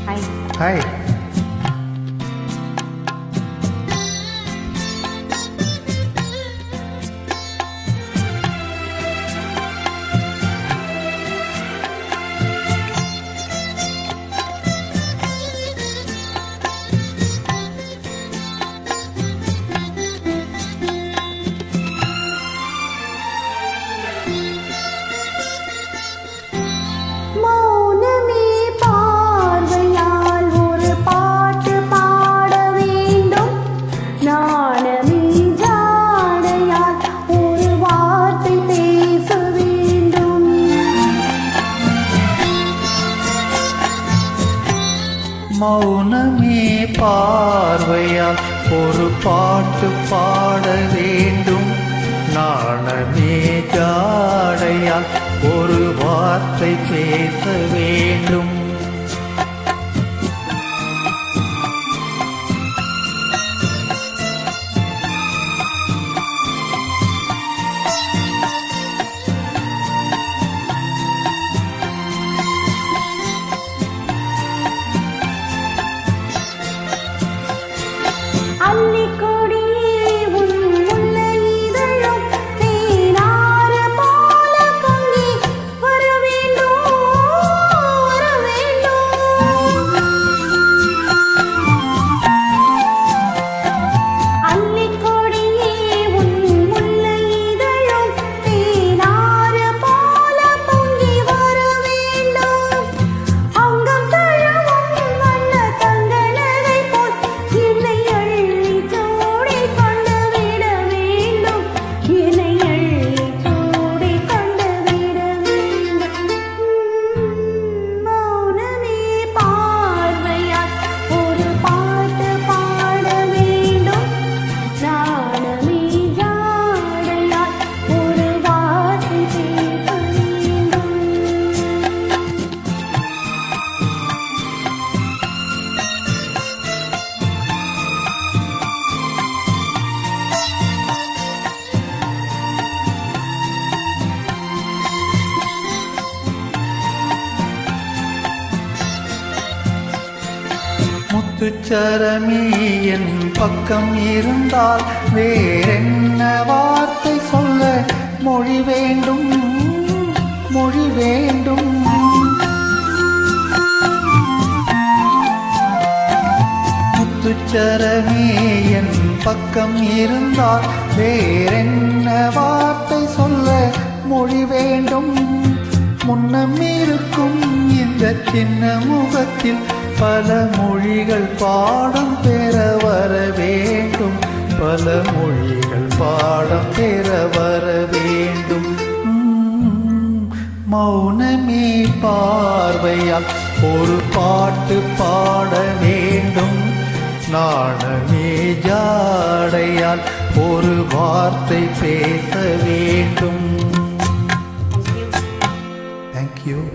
Hi. Hi. மௌனமே பார்வையால் ஒரு பாட்டு பாட வேண்டும். நாணமே ஜாடையால் ஒரு வார்த்தை பேச வேண்டும். முத்துச்சரமே என் பக்கம் இருந்தால் வேறென்ன வார்த்தை சொல்ல மொழி வேண்டும், மொழி வேண்டும். முத்துச்சரமே என் பக்கம் இருந்தால் வேறென்ன வார்த்தை சொல்ல மொழி வேண்டும். முன்னம் இருக்கும் இந்த சின்ன முகத்தில் பல மொழிகள் பாடம் பெற வர வேண்டும். பல மொழிகள் பாடம் பெற வர வேண்டும். மௌனமே பார்வையால் ஒரு பாட்டு பாட வேண்டும். நாணமே ஜாடையால் ஒரு வார்த்தை பேச வேண்டும். Thank you.